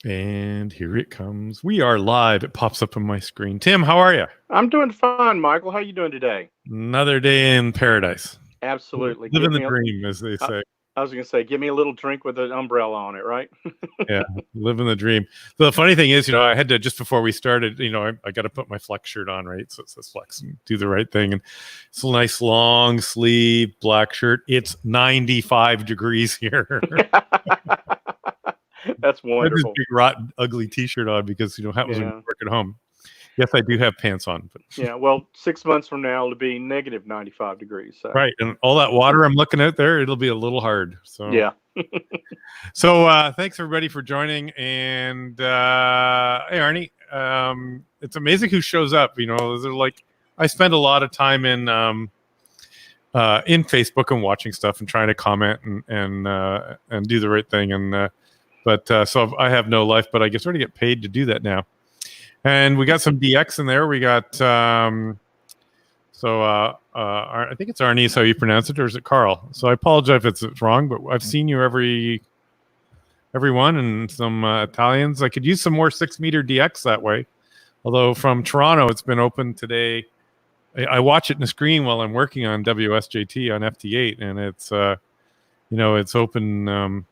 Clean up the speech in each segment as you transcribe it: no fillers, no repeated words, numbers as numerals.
And here it comes. We are live. It pops up on my screen. Tim, how are you? I'm doing fine, Michael. How are you doing today? Another day in paradise. Absolutely. Living the dream, as they say. I was going to say, give me a little drink with an umbrella on it, right? Yeah, living the dream. The funny thing is, I had to, just before we started, I got to put my Flex shirt on, right? So it says Flex and do the right thing. And it's a nice long sleeve black shirt. It's 95 degrees here. That's wonderful. I have this big, rotten, ugly T-shirt on because, happens when you work at home. Yes, I do have pants on. But. Yeah, well, 6 months from now, it'll be negative 95 degrees. So. Right, and all that water I'm looking at there, it'll be a little hard. So yeah. So thanks, everybody, for joining. And hey, Arnie, it's amazing who shows up. They're like, I spend a lot of time in Facebook and watching stuff and trying to comment and do the right thing. And so I have no life, but I sort of get paid to do that now. And we got some DX in there. We got I think it's Arnie is how you pronounce it, or is it Carl? So I apologize if it's wrong, but I've seen you everyone, and some Italians. I could use some more 6-meter DX that way. Although from Toronto, it's been open today. I watch it in the screen while I'm working on WSJT on FT8, and it's it's open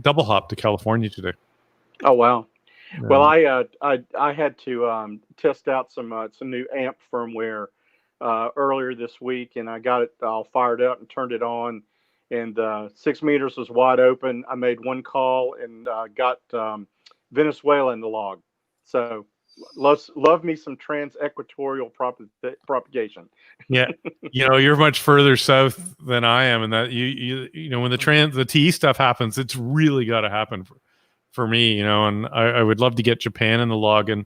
double hop to California today. Oh wow. Well, I had to test out some new amp firmware earlier this week, and I got it all fired up and turned it on, and 6 meters was wide open. I made one call and got Venezuela in the log. So love me some trans-equatorial propagation. Yeah, you're much further south than I am, and that you when the TE stuff happens, it's really got to happen for me, and I would love to get Japan in the log. And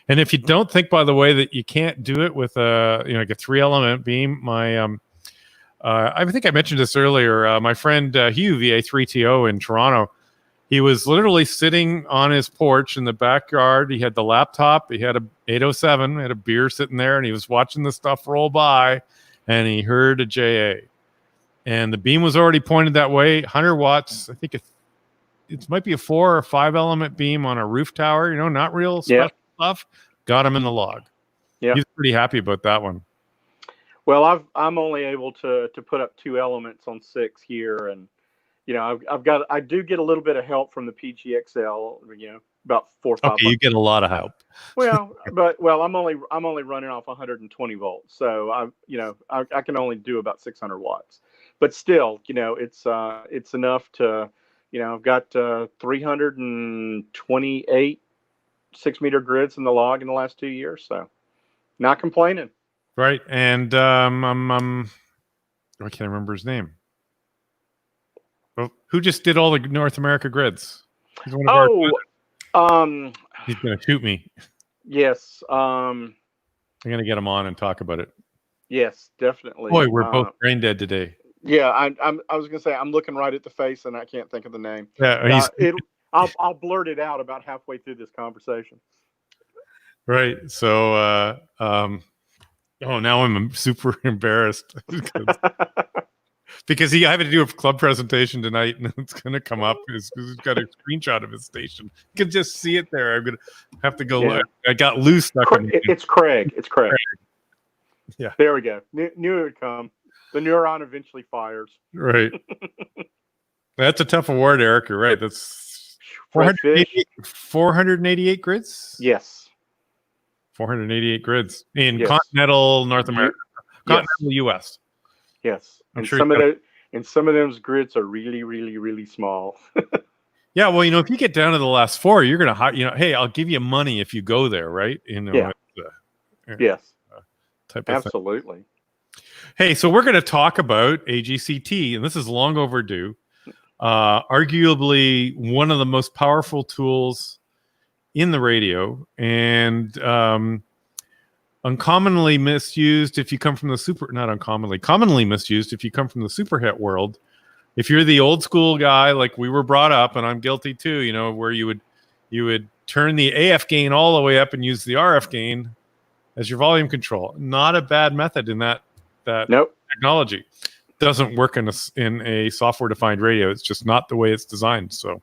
if you don't think, by the way, that you can't do it with like a 3-element beam, I think I mentioned this earlier. My friend Hugh, VA3TO in Toronto, he was literally sitting on his porch in the backyard. He had the laptop, he had a 807, had a beer sitting there, and he was watching the stuff roll by, and he heard a JA. And the beam was already pointed that way, 100 watts. I think it might be a 4 or 5-element beam on a roof tower, not real special stuff. Got him in the log. Yeah, he's pretty happy about that one. Well, I'm only able to put up 2 elements on 6 here, and I do get a little bit of help from the PGXL. About 4 or 5. Okay, you get a lot of help. Well, I'm only running off 120 volts, so I can only do about 600 watts. But still, it's enough to. I've got 328 6-meter grids in the log in the last 2 years, so not complaining. Right, and I can't remember his name. Well, who just did all the North America grids? He's one of he's gonna shoot me. Yes. I'm gonna get him on and talk about it. Yes, definitely. Boy, we're both brain dead today. Yeah, I was gonna say I'm looking right at the face and I can't think of the name. Yeah, I'll blurt it out about halfway through this conversation. Right. So now I'm super embarrassed because I have to do a club presentation tonight, and it's gonna come up. He's got a screenshot of his station. You can just see it there. I'm gonna have to go look. I got loose stuck in it. It's Craig. It's Craig. Yeah. There we go. Knew it would come. The neuron eventually fires. Right. That's a tough award, Eric. You're right. That's 488 grids? Yes. 488 grids in continental North America. Continental US. Yes. And sure some of those grids are really, really, really small. Yeah, well, if you get down to the last 4, you're going to, hey, I'll give you money if you go there, right? Yes. Type of absolutely. Thing. Hey, so we're going to talk about AGC-T, and this is long overdue. Arguably one of the most powerful tools in the radio, and uncommonly misused if you come from the commonly misused if you come from the superhit world. If you're the old school guy, like we were brought up, and I'm guilty too, where you would turn the AF gain all the way up and use the RF gain as your volume control. Not a bad method in that technology. Doesn't work in a software defined radio. It's just not the way it's designed. So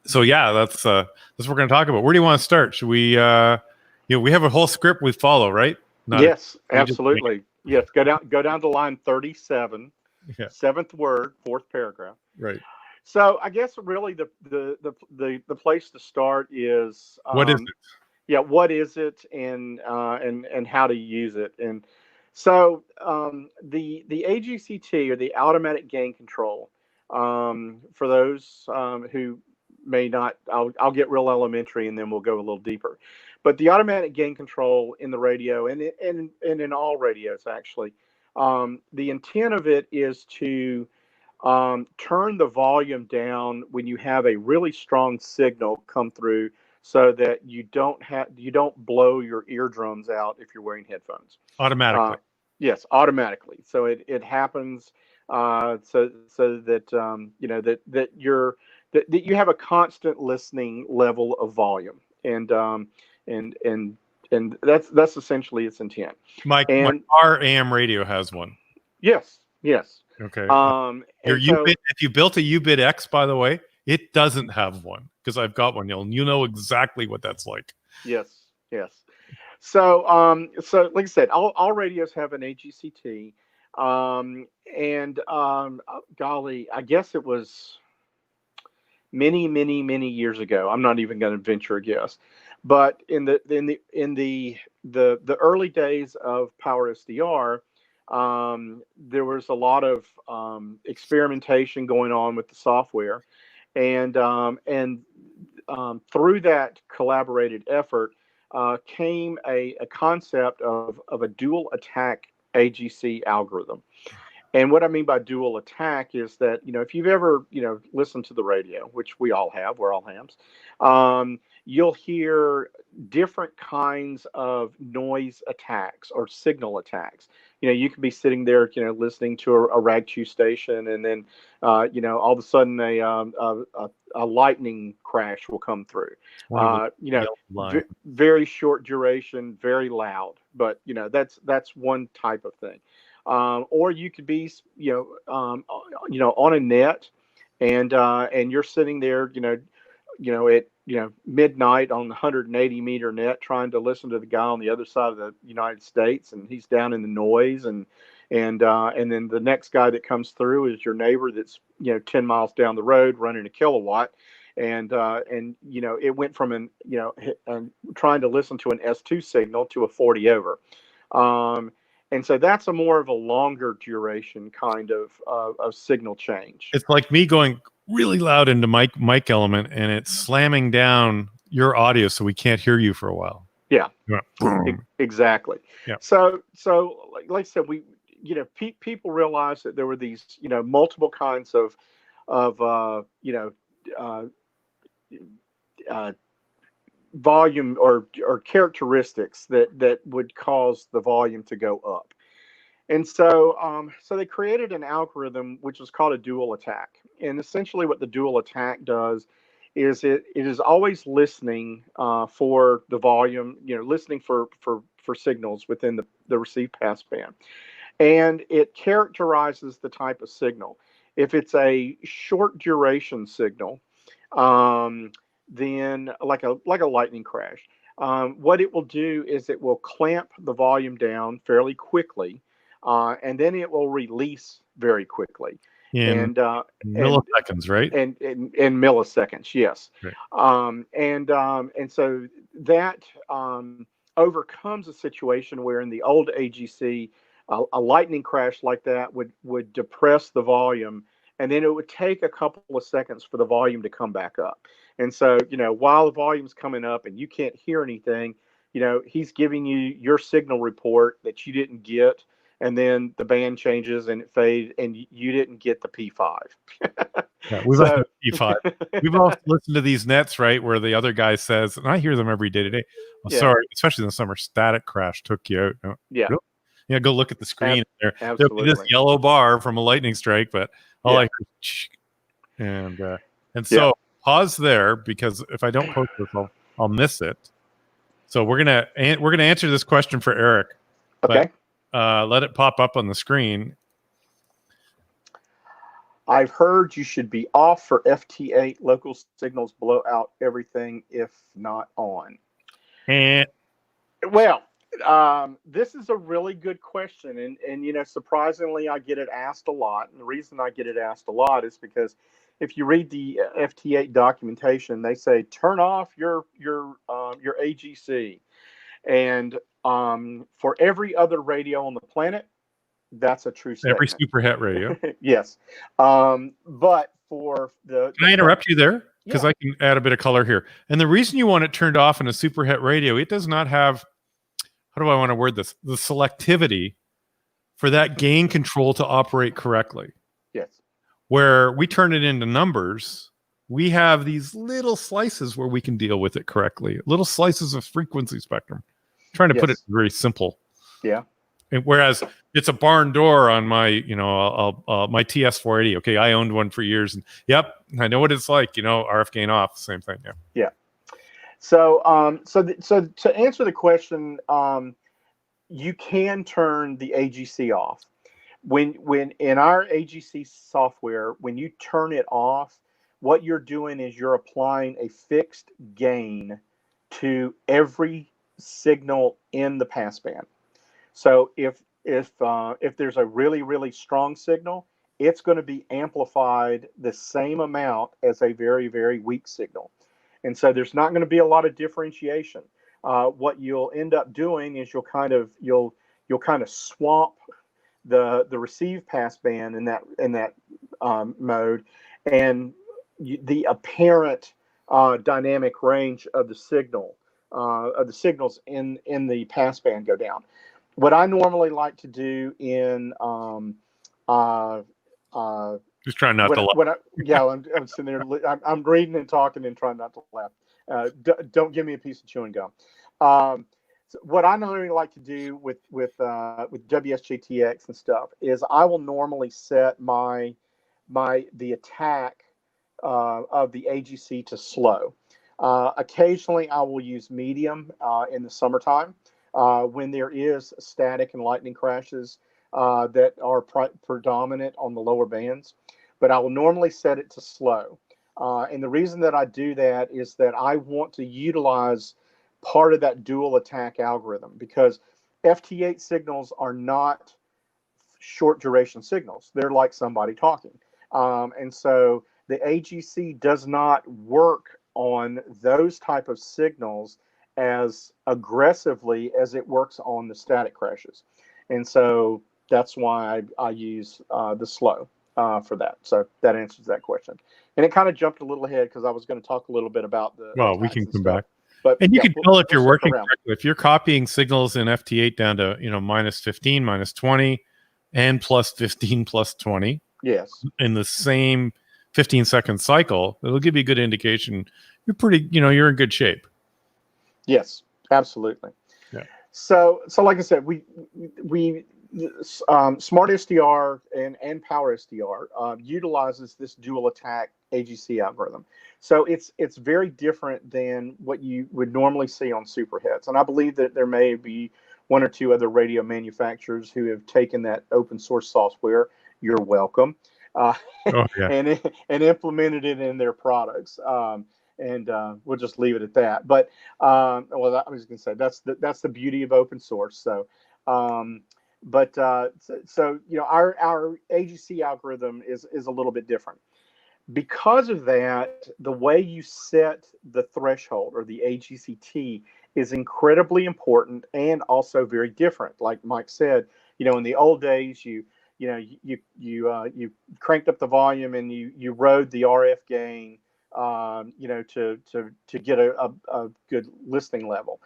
So yeah, that's what we're going to talk about. Where do you want to start? Should we? We have a whole script we follow, right? Yes, absolutely. Yes, go down to line 37, Yeah. seventh word, fourth paragraph. Right. So I guess really the place to start is What is it? yeah, what is it, and how to use it. And so the AGC-T, or the automatic gain control, for those who may not, I'll get real elementary and then we'll go a little deeper. But the automatic gain control in the radio, and in all radios actually, the intent of it is to turn the volume down when you have a really strong signal come through, so that you don't blow your eardrums out if you're wearing headphones. Automatically. Yes, automatically. So it happens, so that that you have a constant listening level of volume, and that's essentially its intent. My car AM radio has one. Yes. Okay. So, if you built a U-Bit X, by the way, it doesn't have one, because I've got one. You know exactly what that's like. Yes. So like I said, all radios have an AGC-T, golly, I guess it was many years ago. I'm not even going to venture a guess, but in the early days of Power SDR, there was a lot of experimentation going on with the software, and through that collaborated effort came a concept of a dual attack AGC algorithm. And what I mean by dual attack is that, if you've ever, listened to the radio, which we all have, we're all hams, you'll hear different kinds of noise attacks or signal attacks. You could be sitting there, listening to a rag chew station, and then, all of a sudden a lightning crash will come through. Very short duration, very loud, but that's one type of thing. Or you could be, on a net, and you're sitting there, at midnight on the 180 meter net, trying to listen to the guy on the other side of the United States, and he's down in the noise, and then the next guy that comes through is your neighbor that's 10 miles down the road running a kilowatt, and it went from trying to listen to an S2 signal to a 40 over. And so that's a more of a longer duration kind of signal change. It's like me going really loud into mic element, and it's slamming down your audio so we can't hear you for a while. Yeah, exactly. Yeah. So like I said, we people realized that there were these multiple kinds of volume or characteristics that would cause the volume to go up. And so they created an algorithm which was called a dual attack. And essentially what the dual attack does is it is always listening for the volume, listening for signals within the received passband. And it characterizes the type of signal. If it's a short duration signal, then like a lightning crash, what it will do is it will clamp the volume down fairly quickly, and then it will release very quickly. In milliseconds, right? And in milliseconds, yes. Right. And so that overcomes a situation where in the old AGC, a lightning crash like that would depress the volume, and then it would take a couple of seconds for the volume to come back up. And so, while the volume's coming up and you can't hear anything, he's giving you your signal report that you didn't get, and then the band changes and it fades, and you didn't get the P5. Yeah, we've all P5. We've all listened to these nets, right, where the other guy says, and I hear them every day today. Well, sorry, especially in the summer, static crash took you out. No, yeah. Really? Yeah, go look at the screen. There'll be this Absolutely. yellow bar from a lightning strike, but all I heard, and so pause there, because if I don't post this, I'll miss it. So we're gonna answer this question for Eric. Okay. But, let it pop up on the screen. I've heard you should be off for FT8. Local signals blow out everything if not on. And Well, this is a really good question, and surprisingly, I get it asked a lot. And the reason I get it asked a lot is because if you read the FT8 documentation, they say turn off your AGC, and for every other radio on the planet, that's a true every statement. super het radio. Yes, but for the Can I interrupt you there? Because Yeah. I can add a bit of color here. And the reason you want it turned off in a super het radio, it does not have, how do I want to word this? The selectivity for that gain control to operate correctly. Yes. Where we turn it into numbers, we have these little slices where we can deal with it correctly. Little slices of frequency spectrum. I'm trying to put it very simple. Yeah. And whereas it's a barn door on my, my TS480. Okay, I owned one for years, and yep, I know what it's like. RF gain off, same thing. Yeah. Yeah. So, so to answer the question, you can turn the AGC off. When in our AGC software, when you turn it off, what you're doing is you're applying a fixed gain to every signal in the passband. So if there's a really strong signal, it's going to be amplified the same amount as a very weak signal, and so there's not going to be a lot of differentiation. What you'll end up doing is you'll kind of swamp the receive passband in that mode, and the apparent dynamic range of the signals in the passband go down. What I normally like to do in just trying not to laugh. I'm sitting there. I'm reading and talking and trying not to laugh. Don't give me a piece of chewing gum. So what I normally like to do with WSJTX and stuff is I will normally set the attack of the AGC to slow. Occasionally, I will use medium in the summertime when there is static and lightning crashes that are predominant on the lower bands. But I will normally set it to slow. And the reason that I do that is that I want to utilize part of that dual attack algorithm, because FT8 signals are not short duration signals. They're like somebody talking. And so the AGC does not work on those type of signals as aggressively as it works on the static crashes. And so that's why I use the slow for that. So that answers that question. And it kind of jumped a little ahead because I was going to talk a little bit about the. Well, we can come back. But and you can tell if you're working correctly. If you're copying signals in FT8 down to minus 15, minus 20, and plus 15, plus 20. Yes. In the same 15-second cycle, it'll give you a good indication. You're pretty, you're in good shape. Yes, absolutely. Yeah. So like I said, we Smart SDR and Power SDR utilizes this dual attack AGC algorithm. So it's very different than what you would normally see on superhets. And I believe that there may be one or two other radio manufacturers who have taken that open source software. You're welcome. And implemented it in their products. And we'll just leave it at that. But I was going to say that's the beauty of open source. So. Our AGC algorithm is a little bit different. Because of that, the way you set the threshold or the AGC-T is incredibly important and also very different. Like Mike said, in the old days, you cranked up the volume and you rode the RF gain, to get a good listening level.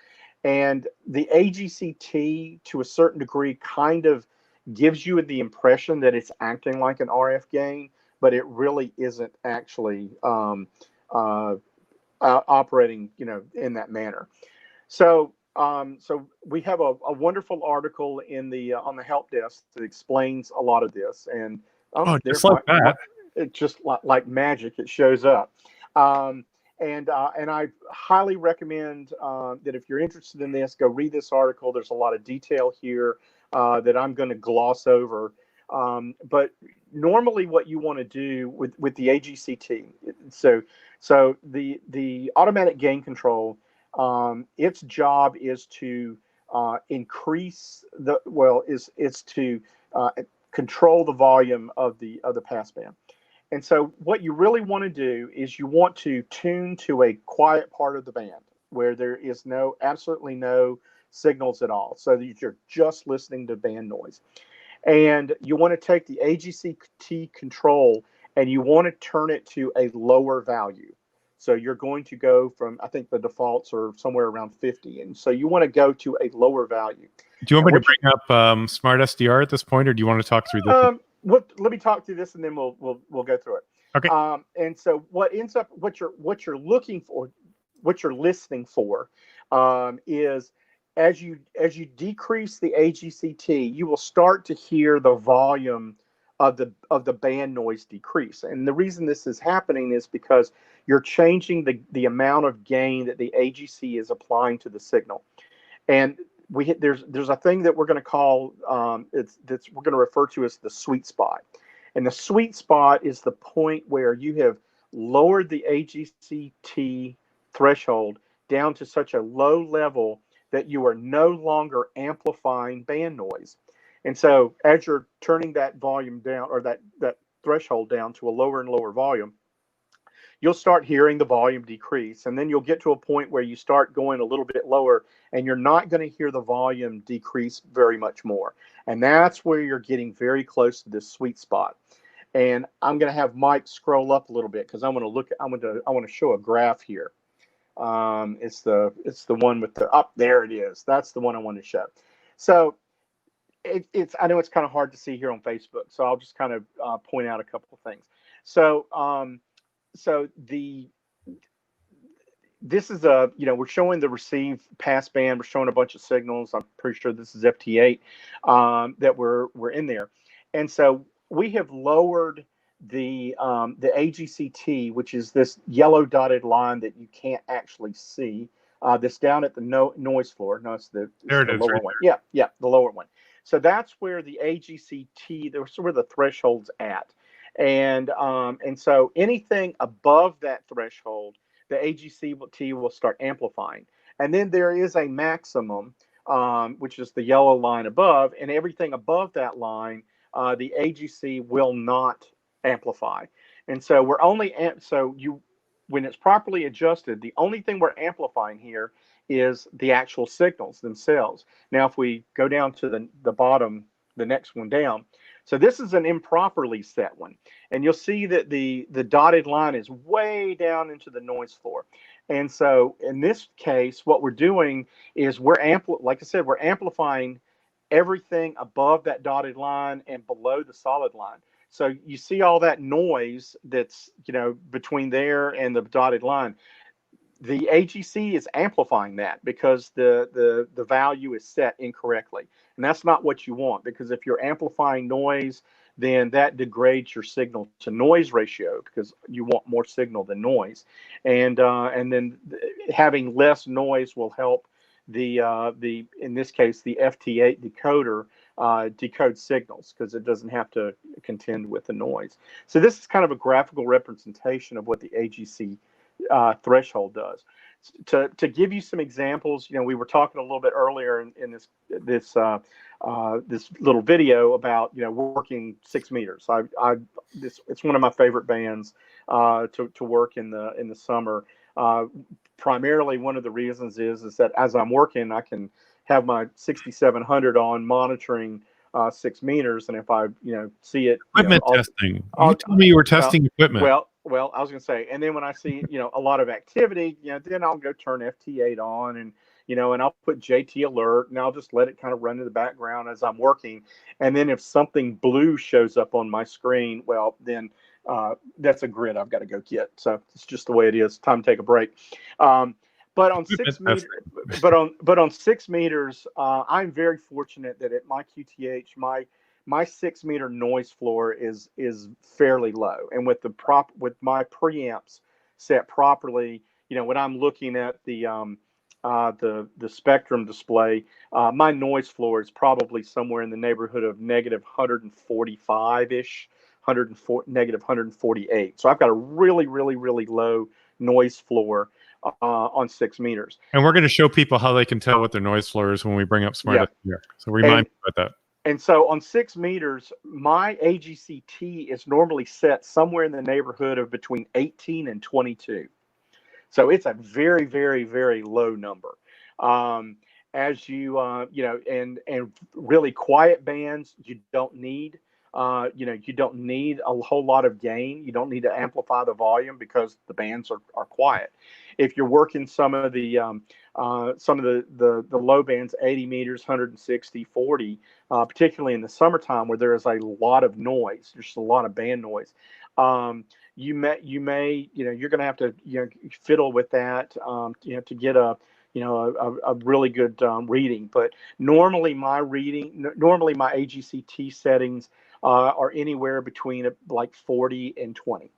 And the AGC-T, to a certain degree, kind of gives you the impression that it's acting like an RF gain, but it really isn't actually operating, in that manner. So we have a wonderful article in on the help desk that explains a lot of this. And just like that, it's just like magic. It shows up. And I highly recommend that if you're interested in this, go read this article. There's a lot of detail here that I'm going to gloss over. But normally what you want to do with the AGC-T, so the automatic gain control, its job is to increase is to control the volume of the passband. And so what you really want to do is you want to tune to a quiet part of the band where there is absolutely no signals at all, so that you're just listening to band noise. And you want to take the AGC-T control and you want to turn it to a lower value. So you're going to go from, I think the defaults are somewhere around 50. And so you want to go to a lower value. Do you want me to bring up Smart SDR at this point, or do you want to talk through this? Let me talk through this, and then we'll go through it. Okay. And so what you're looking for, what you're listening for, is as you decrease the AGC-T, you will start to hear the volume of the band noise decrease. And the reason this is happening is because you're changing the amount of gain that the AGC is applying to the signal. And there's a thing that we're going to call we're going to refer to as the sweet spot. And the sweet spot is the point where you have lowered the AGC-T threshold down to such a low level that you are no longer amplifying band noise. And so as you're turning that volume down, or that threshold down to a lower and lower volume, you'll start hearing the volume decrease. And then you'll get to a point where you start going a little bit lower and you're not going to hear the volume decrease very much more. And that's where you're getting very close to this sweet spot. And I'm going to have Mike scroll up a little bit because I want to show a graph here. It's the one with the up there. It is. That's the one I want to show. So I know it's kind of hard to see here on Facebook, so I'll just kind of point out a couple of things. So this is we're showing the receive passband. We're showing a bunch of signals. I'm pretty sure this is FT8 that we're in there, and so we have lowered the AGC-T, which is this yellow dotted line that you can't actually see. That's down at the noise floor. No, it's the lower right one. There. Yeah, the lower one. So that's where the AGC-T, that's where the threshold's at. And so anything above that threshold, the AGC-T will start amplifying. And then there is a maximum, which is the yellow line above, and everything above that line, the AGC will not amplify. And so we're only when it's properly adjusted, the only thing we're amplifying here is the actual signals themselves. Now, if we go down to the bottom, the next one down, so this is an improperly set one, and you'll see that the dotted line is way down into the noise floor. And so in this case, what we're doing is like I said, we're amplifying everything above that dotted line and below the solid line. So you see all that noise that's between there and the dotted line. The AGC is amplifying that because the value is set incorrectly. And that's not what you want, because if you're amplifying noise, then that degrades your signal to noise ratio, because you want more signal than noise. And then having less noise will help in this case, the FT8 decoder decode signals, because it doesn't have to contend with the noise. So this is kind of a graphical representation of what the AGC threshold does. To give you some examples, we were talking a little bit earlier in this little video about working 6 meters. It's one of my favorite bands to work in the summer. Primarily, one of the reasons is that as I'm working, I can have my 6700 on monitoring 6 meters, and if I see it, equipment testing. You told me you were testing equipment. Well, I was going to say, and then when I see a lot of activity, then I'll go turn FT8 on, and and I'll put JT alert, and I'll just let it kind of run in the background as I'm working. And then if something blue shows up on my screen, well, then that's a grid I've got to go get. So it's just the way it is. Time to take a break. But on 6 meters, but on 6 meters, I'm very fortunate that at my QTH, my 6 meter noise floor is fairly low, and with my preamps set properly, when I'm looking at the the spectrum display, my noise floor is probably somewhere in the neighborhood of negative 145-ish, negative 148. So I've got a really, really, really low noise floor on 6 meters. And we're going to show people how they can tell what their noise floor is when we bring up Smart Yeah. here. So remind me about that. And so on 6 meters, my AGC-T is normally set somewhere in the neighborhood of between 18 and 22. So it's a very, very, very low number. As you, and really quiet bands, you don't need, you don't need a whole lot of gain. You don't need to amplify the volume because the bands are quiet. If you're working some of the low bands, 80 meters, 160, 40, particularly in the summertime where there is a lot of noise, there's just a lot of band noise. You may, you're going to have to, fiddle with that, to get a really good reading. But normally my AGC-T settings are anywhere between like 40 and 20.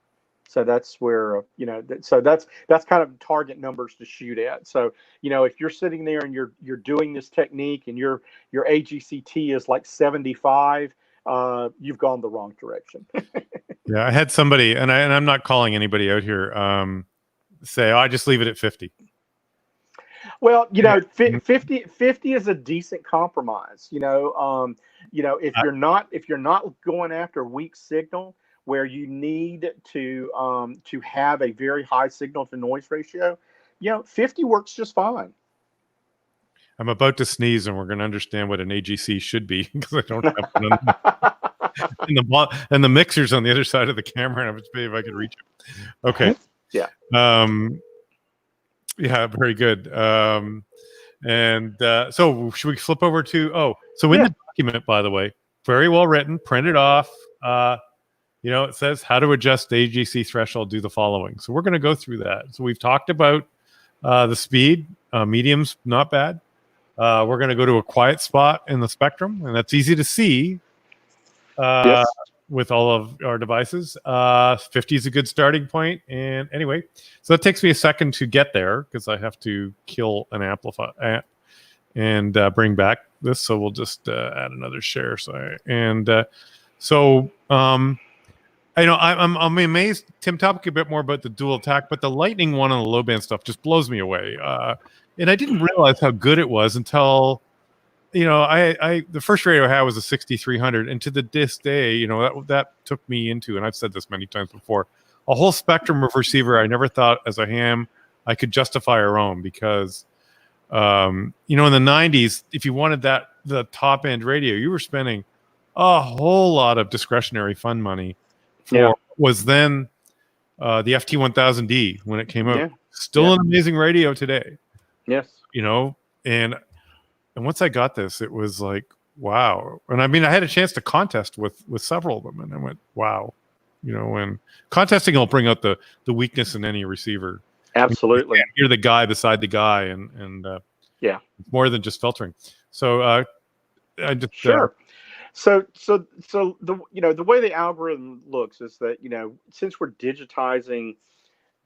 So that's where, so that's kind of target numbers to shoot at. So, if you're sitting there and you're doing this technique and your AGC-T is like 75, you've gone the wrong direction. Yeah, I had somebody, and I'm not calling anybody out here, say, "Oh, I just leave it at 50." Well, 50 is a decent compromise. If you're not going after weak signal where you need to have a very high signal to noise ratio, 50 works just fine. I'm about to sneeze, and we're going to understand what an AGC should be because I don't have one on and the mixer's on the other side of the camera, and I was if I could reach it. Okay. Yeah. Yeah, very good. So should we flip over to so in the document, by the way, very well written, printed off. It says how to adjust the AGC threshold, do the following. So we're going to go through that. So we've talked about the speed, medium's not bad. We're going to go to a quiet spot in the spectrum, and that's easy to see with all of our devices. 50 is a good starting point. And anyway, so that takes me a second to get there because I have to kill an amp and bring back this. So we'll just add another share. I'm amazed. Tim, talk a bit more about the dual attack, but the lightning one on the low band stuff just blows me away. And I didn't realize how good it was until, the first radio I had was a 6300, and to this day, that took me into, and I've said this many times before, a whole spectrum of receiver. I never thought as a ham I could justify our own because, in the 90s, if you wanted the top end radio, you were spending a whole lot of discretionary fund money for was then the FT1000D when it came out. Yeah. Still an amazing radio today. Yes. And once I got this, it was like, wow. And I mean, I had a chance to contest with several of them, and I went, wow. And contesting will bring out the weakness in any receiver. Absolutely. You're the guy beside the guy, and more than just filtering. So I just sure. So the way the algorithm looks is that since we're digitizing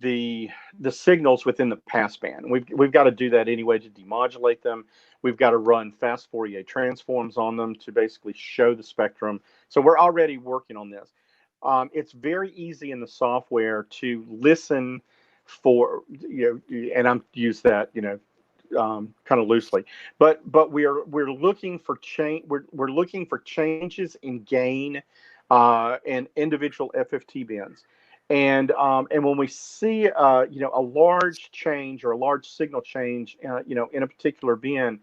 the signals within the passband, we've got to do that anyway to demodulate them. We've got to run fast Fourier transforms on them to basically show the spectrum. So we're already working on this. It's very easy in the software to listen for and I'm use that kind of loosely, but we're looking for change. We're looking for changes in gain and individual FFT bins, and when we see a large change or a large signal change in a particular bin,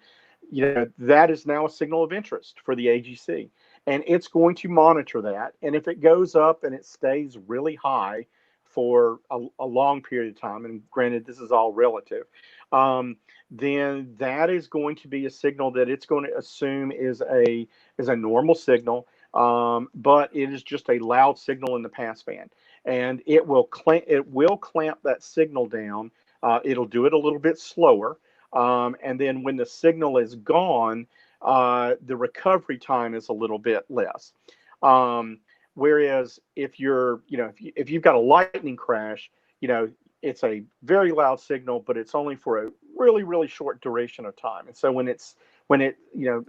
that is now a signal of interest for the AGC, and it's going to monitor that. And if it goes up and it stays really high for a long period of time, and granted this is all relative, then that is going to be a signal that it's going to assume is a normal signal, but it is just a loud signal in the passband, and it will clamp that signal down. It'll do it a little bit slower, and then when the signal is gone, the recovery time is a little bit less. Whereas if you've got a lightning crash, it's a very loud signal, but it's only for really, really short duration of time. And so when it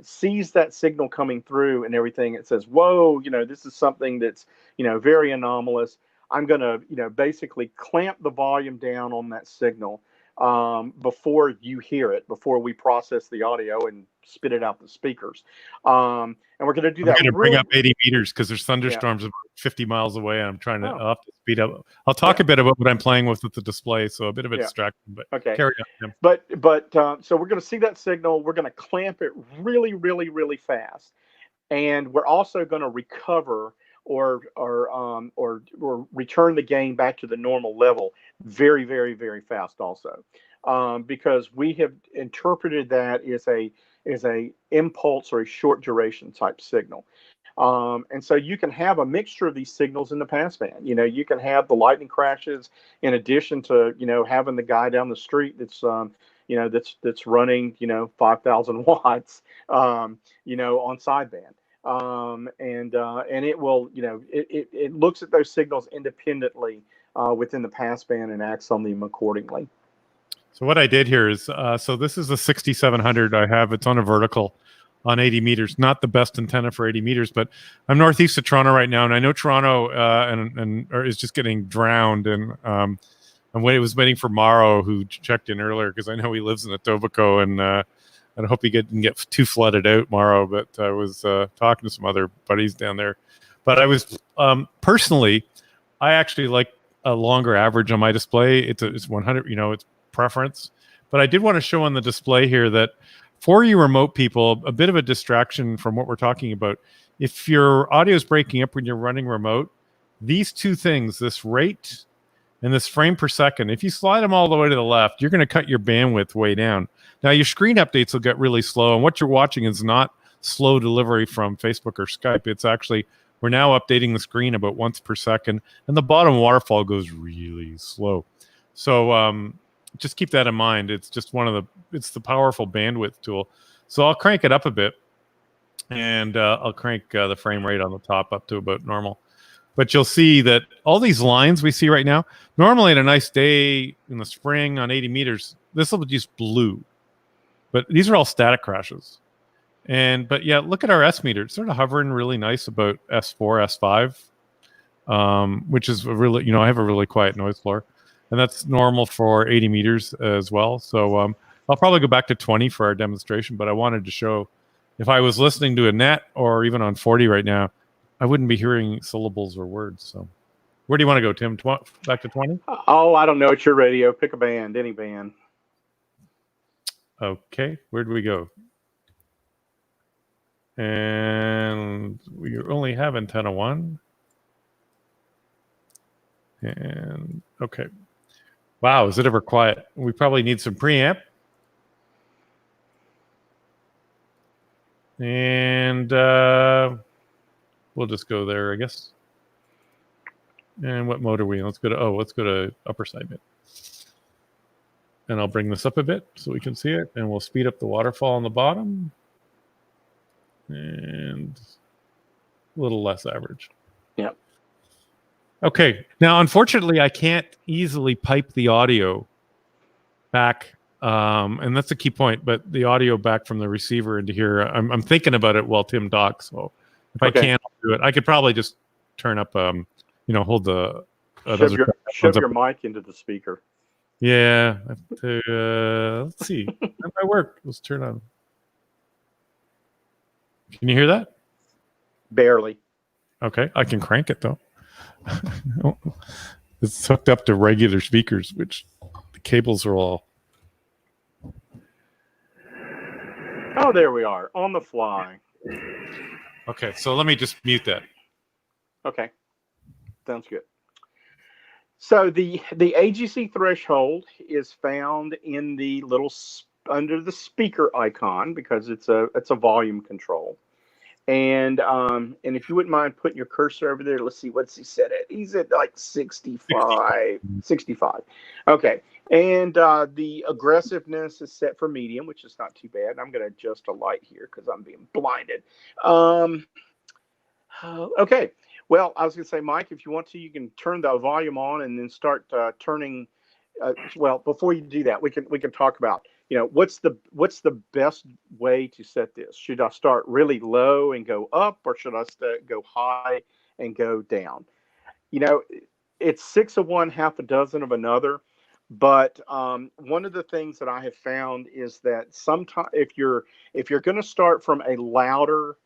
sees that signal coming through and everything, it says, whoa, this is something that's very anomalous. I'm going to basically clamp the volume down on that signal before you hear it, before we process the audio and spit it out the speakers. And we're going to do that. I'm going to bring really, up 80 meters because there's thunderstorms about 50 miles away. And I'm trying to I'll have to speed up. I'll talk a bit about what I'm playing with the display, so a bit of a distraction. But okay, carry on. Tim. But so we're going to see that signal. We're going to clamp it really, really, really fast, and we're also going to recover or return the gain back to the normal level very, very, very fast also, because we have interpreted that as a impulse or a short duration type signal. And so you can have a mixture of these signals in the passband. You can have the lightning crashes in addition to having the guy down the street that's that's running 5,000 watts on sideband. And it will, it looks at those signals independently within the passband and acts on them accordingly. So what I did here is, so this is a 6700 I have. It's on a vertical on 80 meters. Not the best antenna for 80 meters, but I'm northeast of Toronto right now, and I know Toronto is just getting drowned. And I was waiting for Morrow, who checked in earlier, because I know he lives in Etobicoke, and I hope he didn't get too flooded out, Morrow. But I was talking to some other buddies down there. But I was personally, I actually like a longer average on my display. It's 100. It's preference. But I did want to show on the display here that for you remote people, a bit of a distraction from what we're talking about. If your audio is breaking up when you're running remote, these two things, this rate and this frame per second, if you slide them all the way to the left, you're going to cut your bandwidth way down. Now, your screen updates will get really slow, and what you're watching is not slow delivery from Facebook or Skype. It's actually, we're now updating the screen about once per second, and the bottom waterfall goes really slow. So just keep that in mind. It's just it's the powerful bandwidth tool. So I'll crank it up a bit, and I'll crank the frame rate on the top up to about normal. But you'll see that all these lines we see right now, normally on a nice day in the spring on 80 meters, this will be just blue. But these are all static crashes. But yeah, look at our S meter. It's sort of hovering really nice about S4, S5, which is a really, I have a really quiet noise floor. And that's normal for 80 meters as well. So I'll probably go back to 20 for our demonstration, but I wanted to show if I was listening to a net or even on 40 right now, I wouldn't be hearing syllables or words. So where do you want to go, Tim? Back to 20? Oh, I don't know. It's your radio. Pick a band, any band. Okay. Where do we go? And we only have antenna 1. And okay. Wow, is it ever quiet? We probably need some preamp. And we'll just go there, I guess. And what mode are we in? Let's go to upper sideband. And I'll bring this up a bit so we can see it. And we'll speed up the waterfall on the bottom. And a little less average. Yep. Okay. Now, unfortunately, I can't easily pipe the audio back. And that's a key point, but the audio back from the receiver into here, I'm thinking about it while Tim talks. So if I can't do it, I could probably just turn up, hold the... shove your mic into the speaker. Yeah. Let's see. That might work. Let's turn on. Can you hear that? Barely. Okay. I can crank it, though. It's hooked up to regular speakers, which the cables are all... Oh, there we are, on the fly. Okay, so let me just mute that. Okay, sounds good. So the AGC threshold is found in the little under the speaker icon because it's a volume control. And if you wouldn't mind putting your cursor over there, let's see, what's he set at? He's at like 65. Okay. And the aggressiveness is set for medium, which is not too bad. I'm going to adjust a light here because I'm being blinded. Okay. Well, I was going to say, Mike, if you want to, you can turn the volume on and then start turning. Well, before you do that, we can talk about what's the best way to set this? Should I start really low and go up, or should I go high and go down? You know, it's six of one, half a dozen of another. But one of the things that I have found is that sometimes if you're going to start from a louder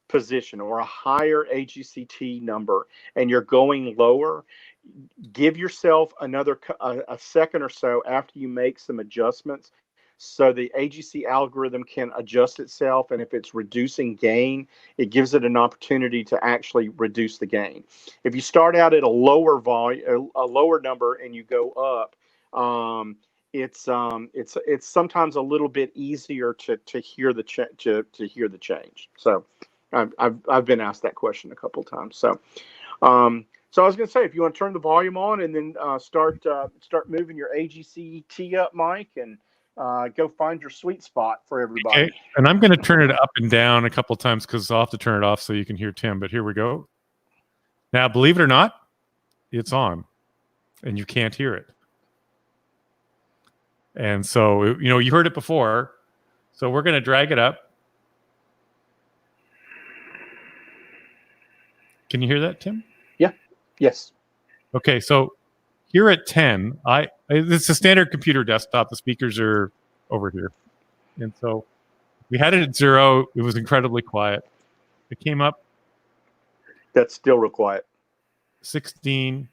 position or a higher AGCT number and you're going lower, give yourself a second or so after you make some adjustments so the AGC algorithm can adjust itself. And if it's reducing gain, it gives it an opportunity to actually reduce the gain. If you start out at a lower volume, a lower number, and you go up, it's sometimes a little bit easier to hear to hear the change. So I've been asked that question a couple of times. So I was going to say, if you want to turn the volume on and then start moving your AGC-T up, Mike, and go find your sweet spot for everybody. Okay. And I'm going to turn it up and down a couple of times because I'll have to turn it off so you can hear Tim. But here we go. Now, believe it or not, it's on, and you can't hear it. And so, you heard it before. So we're going to drag it up. Can you hear that, Tim? Yeah. Yes. Okay. So here at 10, it's a standard computer desktop. The speakers are over here. And so we had it at 0. It was incredibly quiet. It came up. That's still real quiet. 16.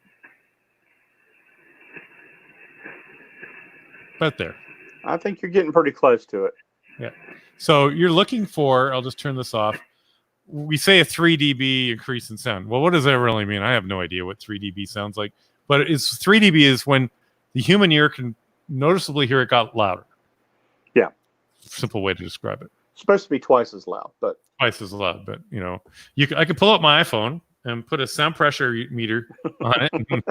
About there. I think you're getting pretty close to it. Yeah. So you're looking for, I'll just turn this off. We say a 3 dB increase in sound. Well, what does that really mean? I have no idea what 3 dB sounds like. But 3 dB is when the human ear can noticeably hear it got louder. Yeah. Simple way to describe it. It's supposed to be twice as loud, but twice as loud. But I could pull up my iPhone and put a sound pressure meter on it,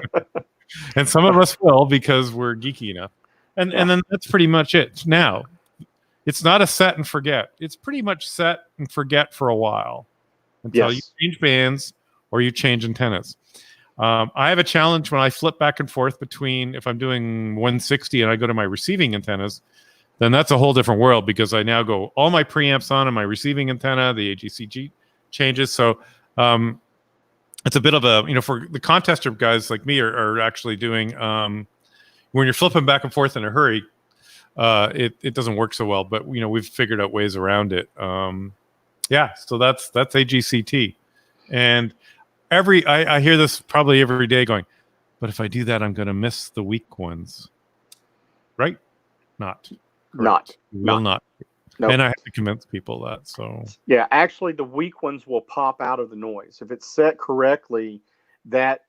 and some of us will because we're geeky enough. And then that's pretty much it. Now, it's not a set and forget. It's pretty much set and forget for a while until you change bands or you change antennas. I have a challenge when I flip back and forth between, if I'm doing 160 and I go to my receiving antennas, then that's a whole different world because I now go all my preamps on my receiving antenna, the AGC changes. So it's a bit of a, for the contester guys like me are actually doing, when you're flipping back and forth in a hurry, it doesn't work so well, but we've figured out ways around it. So that's AGC-T. And I hear this probably every day going, but if I do that, I'm going to miss the weak ones. Right? Not. Will not. Nope. And I have to convince people that. So yeah, actually the weak ones will pop out of the noise. If it's set correctly, that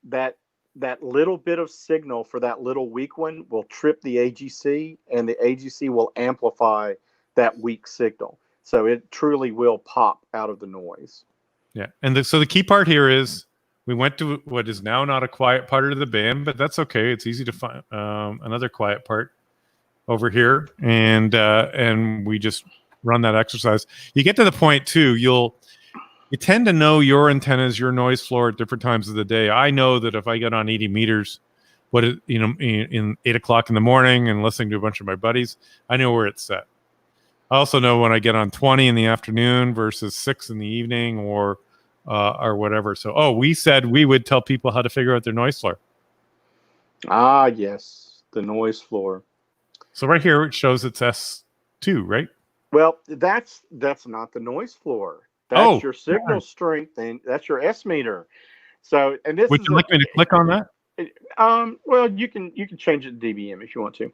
little bit of signal for that little weak one will trip the AGC, and the AGC will amplify that weak signal. So it truly will pop out of the noise. Yeah. And so the key part here is we went to what is now not a quiet part of the band, but that's okay. It's easy to find another quiet part over here. And we just run that exercise. You get to the point too, you tend to know your antennas, your noise floor at different times of the day. I know that if I get on 80 meters, in 8 o'clock in the morning and listening to a bunch of my buddies, I know where it's set. I also know when I get on 20 in the afternoon versus 6 in the evening or whatever. So, we said we would tell people how to figure out their noise floor. Ah, yes, the noise floor. So right here it shows it's S2, right? Well, that's not the noise floor. That's your signal strength, and that's your S meter. So, and this would you like me to click on that? Well, you can change it to dBm if you want to.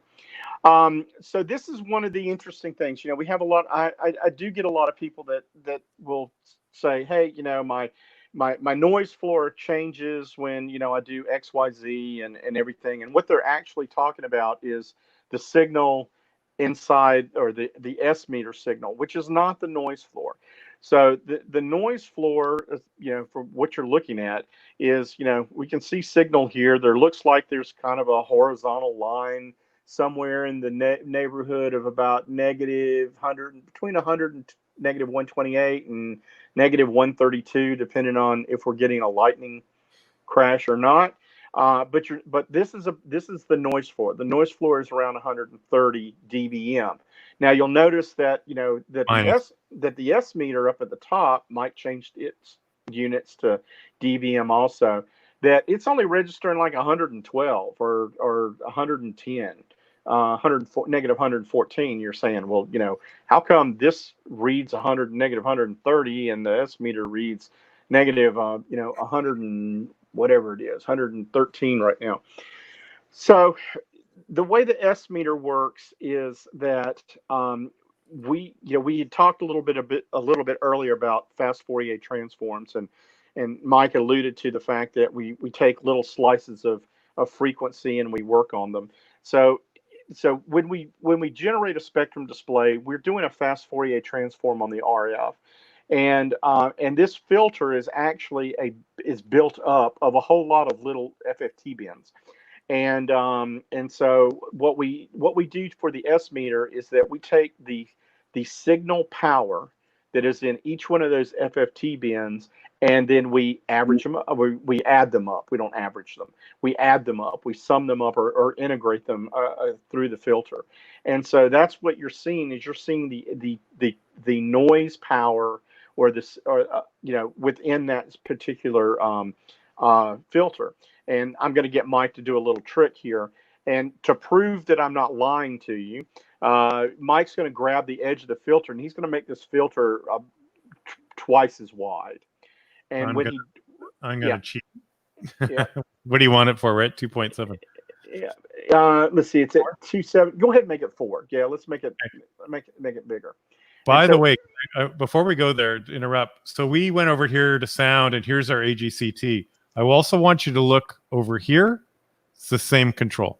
So this is one of the interesting things. We have a lot. I do get a lot of people that will say, hey, my noise floor changes when I do X, Y, Z and everything. And what they're actually talking about is the signal inside, or the S meter signal, which is not the noise floor. So the noise floor, for what you're looking at is, we can see signal here. There looks like there's kind of a horizontal line somewhere in the neighborhood of about negative 100, between 100 and negative 128 and negative 132, depending on if we're getting a lightning crash or not. But this is the noise floor. The noise floor is around 130 dBm. Now you'll notice that that the S meter up at the top might change its units to dBm also. That it's only registering like 112 or 110. Negative 114. You're saying, well, how come this reads negative 130 and the S meter reads negative 100 and whatever it is, 113 right now. So the way the S meter works is that we had talked a little bit earlier about fast Fourier transforms, and Mike alluded to the fact that we take little slices of frequency and we work on them. So when we generate a spectrum display, we're doing a fast Fourier transform on the RF, and this filter is actually is built up of a whole lot of little FFT bins, and so what we do for the S meter is that we take the signal power that is in each one of those FFT bins, and then we average them up. We add them up. We don't average them. We add them up. We sum them up or integrate them through the filter. And so that's what you're seeing is you're seeing the noise power or this within that particular filter. And I'm going to get Mike to do a little trick here. And to prove that I'm not lying to you, Mike's going to grab the edge of the filter and he's going to make this filter twice as wide. And I'm going to cheat. Yeah. What do you want it for? We're at 2.7. Yeah. Let's see. It's at 2.7. Go ahead and make it 4. Yeah. Let's make it bigger. By the way, before we go there, interrupt. So we went over here to sound, and here's our AGC-T. I also want you to look over here. It's the same control.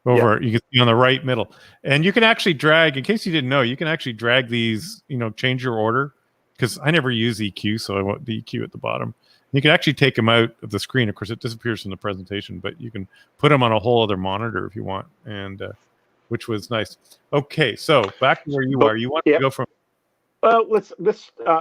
You can see on the right middle, and you can actually drag. In case you didn't know, you can actually drag these. Change your order. Because I never use EQ, so I want the EQ at the bottom. You can actually take them out of the screen. Of course, it disappears from the presentation, but you can put them on a whole other monitor if you want, and which was nice. Okay, so back to where you are. You want to go from? Well, let's go to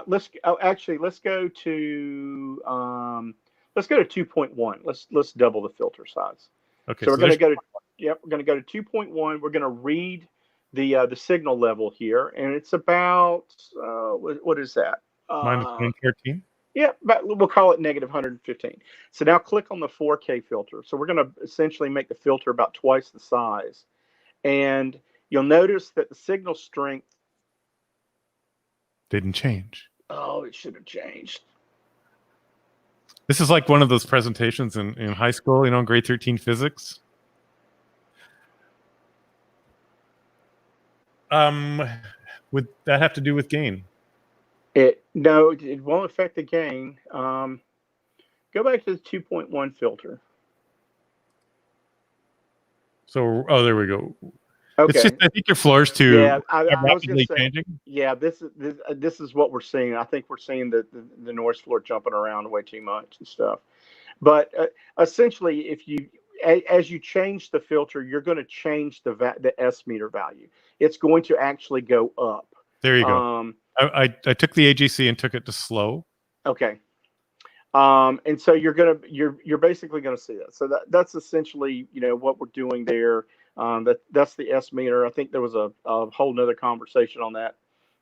2.1. Let's double the filter size. Okay, so we're going to go to we're going to go to 2.1. We're going to read the signal level here, and it's about what is that? Minus 114. Yeah, but we'll call it negative 115. So now click on the 4K filter. So we're going to essentially make the filter about twice the size, and you'll notice that the signal strength didn't change. Oh, it should have changed. This is like one of those presentations in high school, in grade 13 physics. Would that have to do with gain? No, it won't affect the gain. Go back to the 2.1 filter. So, there we go. Okay. It's just, I think your floor's too rapidly changing. Yeah, this is what we're seeing. I think we're seeing the noise floor jumping around way too much and stuff. But essentially, as you change the filter, you're going to change the S meter value. It's going to actually go up. There you go. I took the AGC and took it to slow. Okay. And so you're basically going to see that. So that's essentially what we're doing there. That's the S meter. I think there was a whole nother conversation on that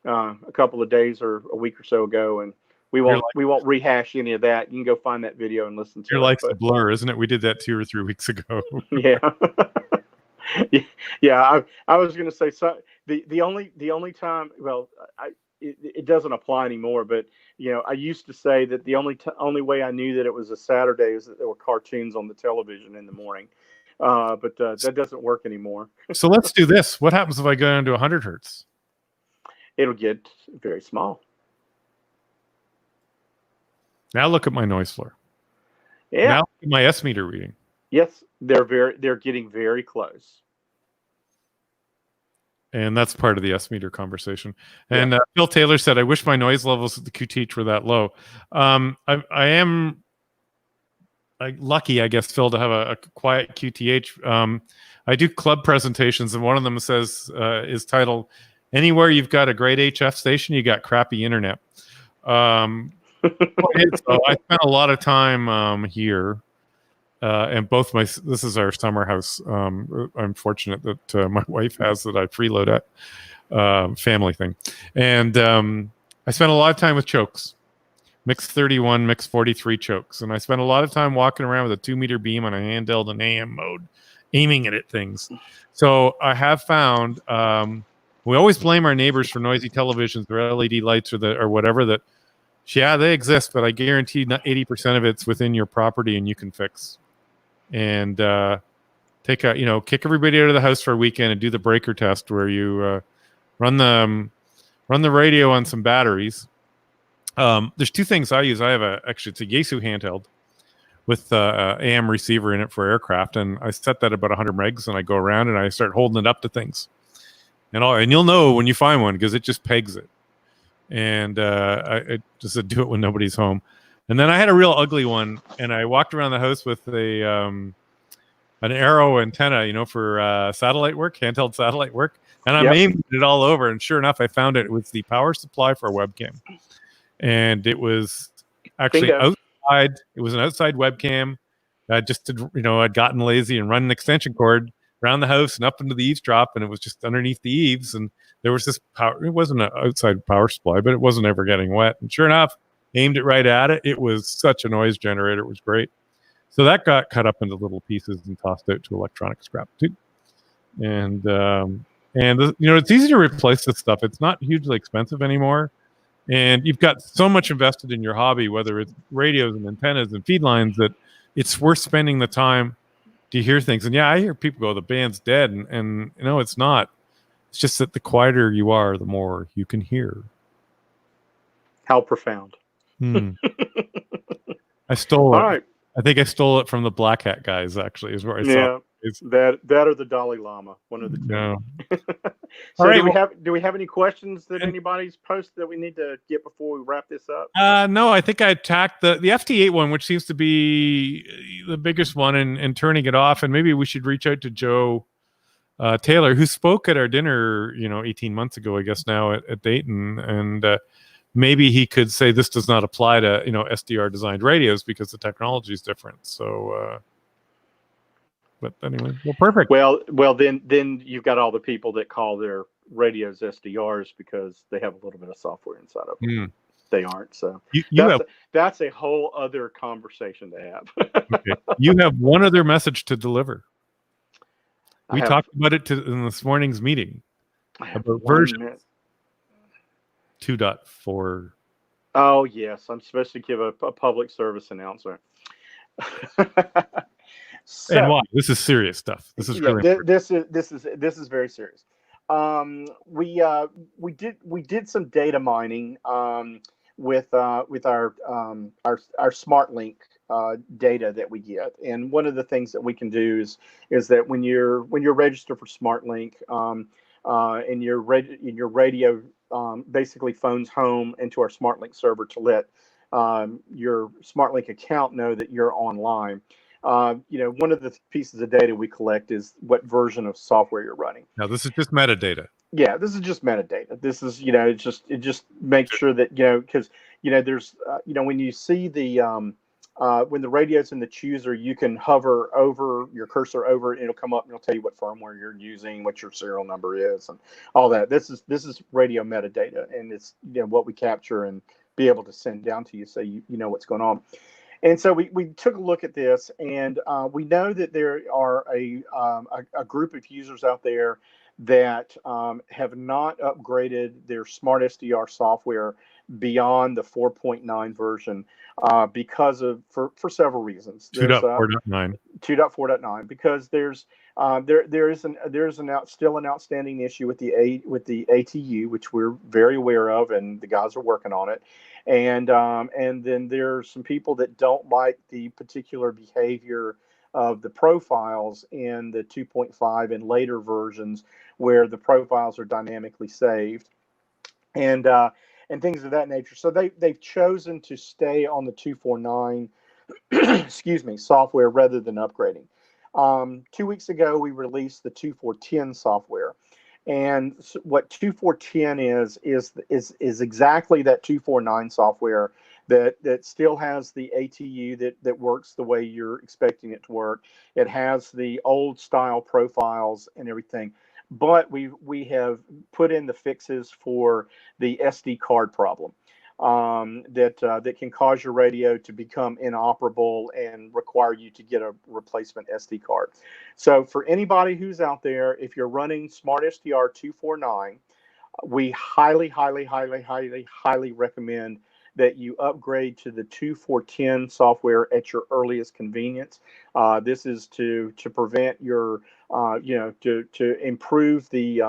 a couple of days or a week or so ago, and we won't rehash any of that. You can go find that video and listen to it. Your life's a blur, isn't it? We did that 2 or 3 weeks ago. Yeah. Yeah. I was going to say, so the only time, well, it doesn't apply anymore, but I used to say that the only way I knew that it was a Saturday is that there were cartoons on the television in the morning. But that doesn't work anymore. So let's do this. What happens if I go down to 100 hertz? It'll get very small. Now look at my noise floor. Yeah. Now look at my S meter reading. Yes, they're getting very close. And that's part of the S meter conversation. And Phil Taylor said, "I wish my noise levels at the QTH were that low." I am lucky, I guess, Phil, to have a quiet QTH. I do club presentations, and one of them is titled "Anywhere You've Got a Great HF Station, You Got Crappy Internet." So I spent a lot of time here. and both this is our summer house. I'm fortunate that my wife has that I freeload at, family thing. And I spent a lot of time with chokes, mix 31, mix 43 chokes. And I spent a lot of time walking around with a 2-meter beam on a handheld and AM mode, aiming it at things. So I have found, we always blame our neighbors for noisy televisions or LED lights or whatever that, yeah, they exist, but I guarantee 80% of it's within your property and you can fix. And kick everybody out of the house for a weekend and do the breaker test where you run the radio on some batteries. There's two things I use. I have it's a Yaesu handheld with AM receiver in it for aircraft, and I set that about 100 megs, and I go around and I start holding it up to things, and you'll know when you find one because it just pegs it. And I just do it when nobody's home. And then I had a real ugly one, and I walked around the house with an Arrow antenna, for satellite work, handheld satellite work, and I aimed it all over. And sure enough, I found it was the power supply for a webcam, and it was actually outside. It was an outside webcam. I'd gotten lazy and run an extension cord around the house and up into the eavesdrop, and it was just underneath the eaves, and there was this power. It wasn't an outside power supply, but it wasn't ever getting wet. And sure enough, aimed it right at it. It was such a noise generator. It was great. So that got cut up into little pieces and tossed out to electronic scrap too. And it's easy to replace this stuff. It's not hugely expensive anymore. And you've got so much invested in your hobby, whether it's radios and antennas and feed lines, that it's worth spending the time to hear things. And yeah, I hear people go, the band's dead. And it's not. It's just that the quieter you are, the more you can hear. How profound. I stole it. All right. I think I stole it from the Black Hat guys, actually, is where I saw it. That or the Dalai Lama, one of the two. No. So all right, do we have any questions that anybody's posted that we need to get before we wrap this up? No, I think I attacked the FT8 one, which seems to be the biggest one, and turning it off. And maybe we should reach out to Joe Taylor, who spoke at our dinner, 18 months ago, I guess now at Dayton, and maybe he could say this does not apply to SDR designed radios because the technology is different. So, but anyway, well, perfect. Well, then you've got all the people that call their radios SDRs because they have a little bit of software inside of them. They aren't. So that's a whole other conversation to have. Okay. You have one other message to deliver. We talked about it in this morning's meeting about version 2.4. Oh, yes. I'm supposed to give a public service announcement. So, and why? This is serious stuff. This is this is very serious. We did some data mining with our SmartLink data that we get, and one of the things that we can do is that when you're registered for SmartLink, and your radio basically phones home into our SmartLink server to let your SmartLink account know that you're online. One of the pieces of data we collect is what version of software you're running. Now, this is just metadata. Yeah, this is just metadata. This is, it just makes sure that, because, there's, when you see when the radio's in the chooser, you can hover over your cursor over it. It'll come up and it'll tell you what firmware you're using, what your serial number is, and all that. This is radio metadata, and it's what we capture and be able to send down to you so you know what's going on. And so we took a look at this, and we know that there are a group of users out there that have not upgraded their Smart SDR software beyond the 4.9 version for several reasons. 2.4.9. 2.4.9, because there's still an outstanding issue with the ATU, which we're very aware of, and the guys are working on it. And then there's some people that don't like the particular behavior of the profiles in the 2.5 and later versions, where the profiles are dynamically saved, and things of that nature. So they've chosen to stay on the 2.4.9 software rather than upgrading. 2 weeks ago, we released the 2.4.10 software. And what 2.4.10 is exactly that 2.4.9 software that still has the ATU that works the way you're expecting it to work. It has the old style profiles and everything, but we have put in the fixes for the SD card problem, that can cause your radio to become inoperable and require you to get a replacement SD card. So for anybody who's out there, if you're running Smart SDR 249, we highly, highly, highly, highly, highly recommend that you upgrade to the 2410 software at your earliest convenience. This is to prevent your, to improve the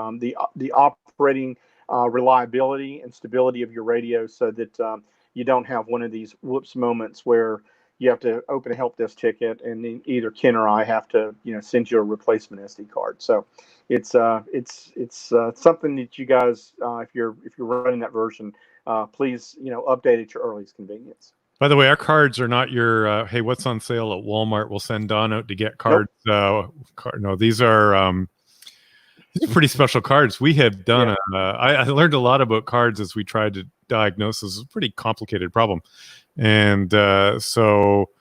operating reliability and stability of your radio, so that you don't have one of these whoops moments where you have to open a help desk ticket and either Ken or I have to send you a replacement SD card. So it's something that you guys, if you're running that version, please update at your earliest convenience. By the way, our cards are not your hey, what's on sale at Walmart? We'll send Don out to get cards. Nope. No, these are pretty special cards. We had done I learned a lot about cards as we tried to diagnose this. It's a pretty complicated problem, and so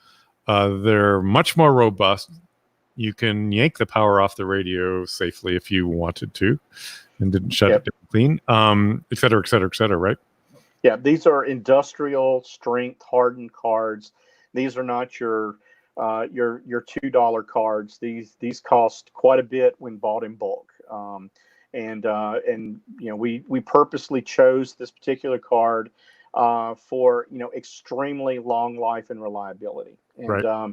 they're much more robust. You can yank the power off the radio safely if you wanted to, and didn't shut it down clean, et cetera, et cetera, et cetera, right? Yeah, these are industrial strength hardened cards. These are not your $2 cards. These cost quite a bit when bought in bulk. We purposely chose this particular card for extremely long life and reliability. And right.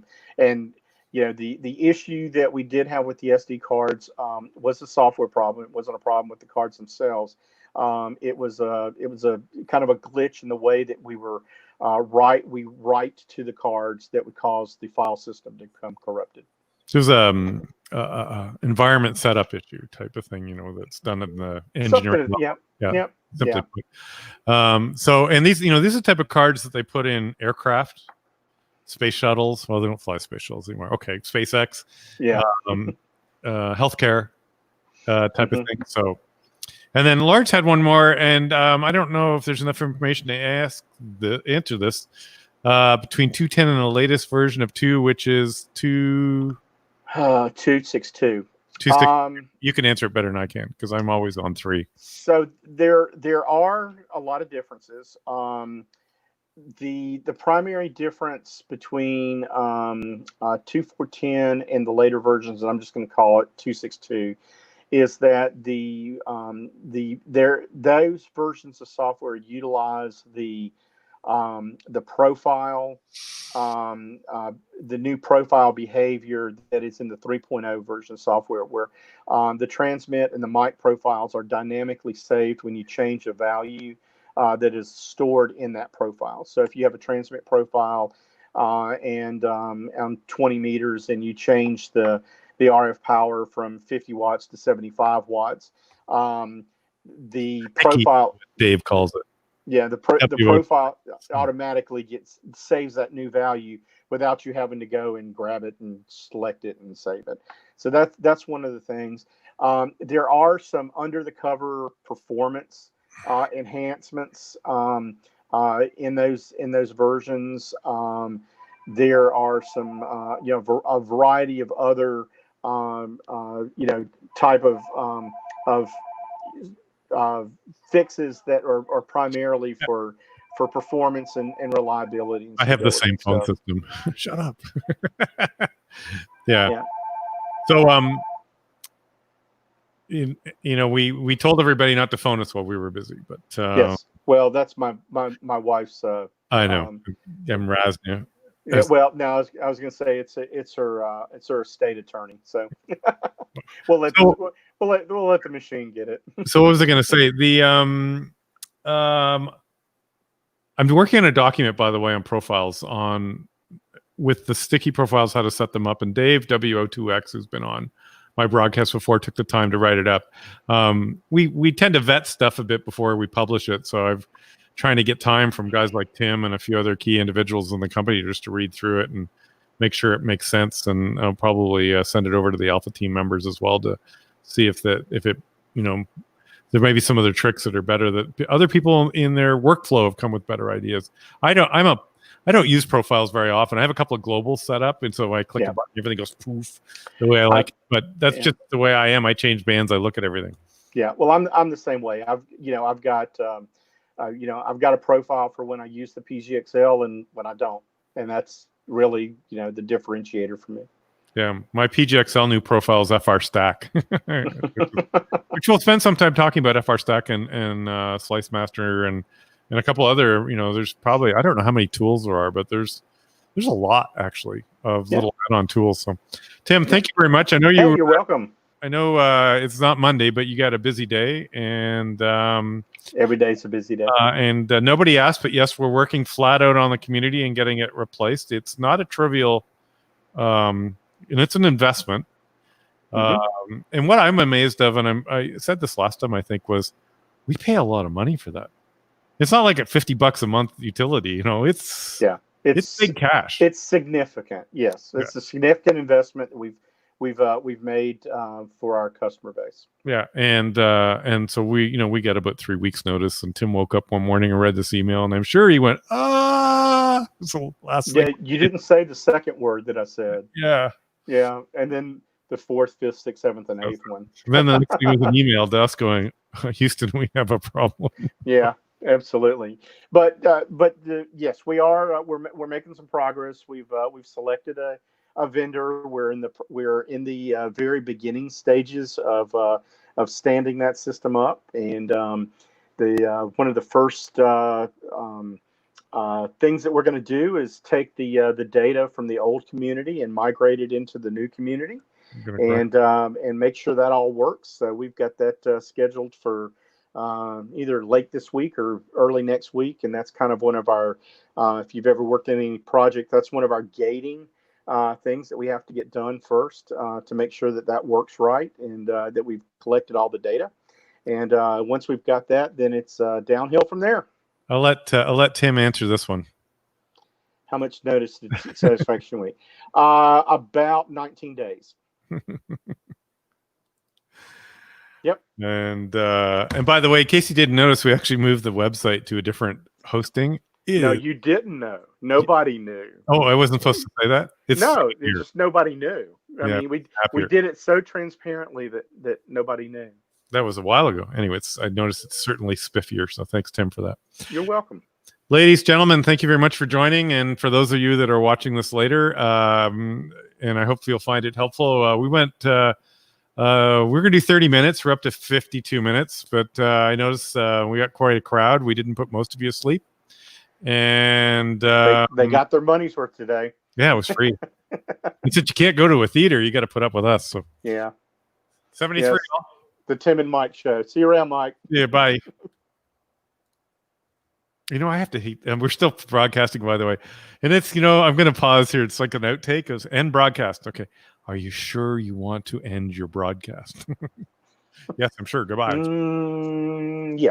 The issue that we did have with the SD cards was a software problem. It wasn't a problem with the cards themselves. It was a kind of a glitch in the way that we write to the cards that would cause the file system to become corrupted. There's environment setup issue type of thing, that's done in the engineering. So, and these are the type of cards that they put in aircraft, space shuttles. Well, they don't fly space shuttles anymore. Okay, SpaceX. Healthcare type of thing. So, and then Lawrence had one more, and I don't know if there's enough information to answer this. Between 210 and the latest version of 2, which is 262. You can answer it better than I can because I'm always on 3. So there are a lot of differences. The primary difference between 2410 and the later versions, and I'm just going to call it 262, is that those versions of software utilize the profile, the new profile behavior that is in the 3.0 version of software, where the transmit and the mic profiles are dynamically saved when you change a value that is stored in that profile. So if you have a transmit profile and on 20 meters and you change the RF power from 50 watts to 75 watts, the profile, Dave calls it. Yeah, the profile automatically saves that new value without you having to go and grab it and select it and save it. So that's one of the things. There are some under the cover performance enhancements in those versions. There are some a variety of other type of fixes that are primarily for performance and reliability. And I have the same phone system. Shut up. Yeah. So we told everybody not to phone us while we were busy, but yes. Well, that's my wife's. I know. I'm razzing you. Yeah, well, no, I was going to say it's her estate attorney. So we'll let the machine get it. So what was I going to say? I'm working on a document, by the way, on profiles with the sticky profiles, how to set them up. And Dave WO2X, who's been on my broadcast before, took the time to write it up. We tend to vet stuff a bit before we publish it, so I've trying to get time from guys like Tim and a few other key individuals in the company just to read through it and make sure it makes sense. And I'll probably send it over to the Alpha team members as well to see if there's there may be some other tricks that are better that other people in their workflow have come with better ideas. I don't use profiles very often. I have a couple of globals set up, and so when I click a button, everything goes poof the way I like it. But that's just the way I am. I change bands. I look at everything. Yeah, well, I'm the same way. I've got a profile for when I use the PGXL and when I don't, and that's really the differentiator for me. Yeah, my PGXL new profile is FR Stack, which we'll spend some time talking about FR Stack and Slice Master and a couple other. There's probably, I don't know how many tools there are, but there's a lot actually of little add-on tools. So, Tim, thank you very much. I know you're welcome. I know it's not Monday, but you got a busy day, and every day's a busy day. And nobody asked, but yes, we're working flat out on the community and getting it replaced. It's not a trivial, and it's an investment. And what I'm amazed of, and I said this last time, I think, was we pay a lot of money for that. It's not like at $50 a month utility. It's big cash. It's significant. Yes, it's a significant investment that we've made for our customer base. Yeah, and so we got about 3 weeks notice, and Tim woke up one morning and read this email, and I'm sure he went, so last week. You didn't say the second word that I said. Yeah, and then the 4th, 5th, 6th, 7th, and 8th one. And then the next thing was an email to us going, Houston, we have a problem. Yeah, absolutely. But yes, we are. We're making some progress. We've selected a vendor. We're in the very beginning stages of standing that system up, and one of the first things that we're going to do is take the data from the old community and migrate it into the new community, and make sure that all works. So we've got that scheduled for either late this week or early next week, and that's kind of one of our, if you've ever worked in any project, that's one of our gating things that we have to get done first to make sure that works right, and that we've collected all the data. And once we've got that, then it's downhill from there. I'll let Tim answer this one. How much notice did Satisfaction Week? About 19 days. Yep. And by the way, in case you didn't notice, we actually moved the website to a different hosting. No, you didn't know. Nobody knew. Oh, I wasn't supposed to say that? It's just nobody knew. I mean, we did it so transparently that nobody knew. That was a while ago. Anyway, I noticed it's certainly spiffier. So thanks, Tim, for that. You're welcome. Ladies, gentlemen, thank you very much for joining. And for those of you that are watching this later, and I hope you'll find it helpful, we're going to do 30 minutes. We're up to 52 minutes. But I noticed we got quite a crowd. We didn't put most of you asleep. And they got their money's worth today. Yeah, it was free. It's that you can't go to a theater. You got to put up with us. So yeah. 73. Yes. The Tim and Mike show. See you around, Mike. Yeah, bye. I have to hate, and we're still broadcasting, by the way. And it's, I'm going to pause here. It's like an outtake. It goes, end broadcast. Okay. Are you sure you want to end your broadcast? Yes, I'm sure. Goodbye.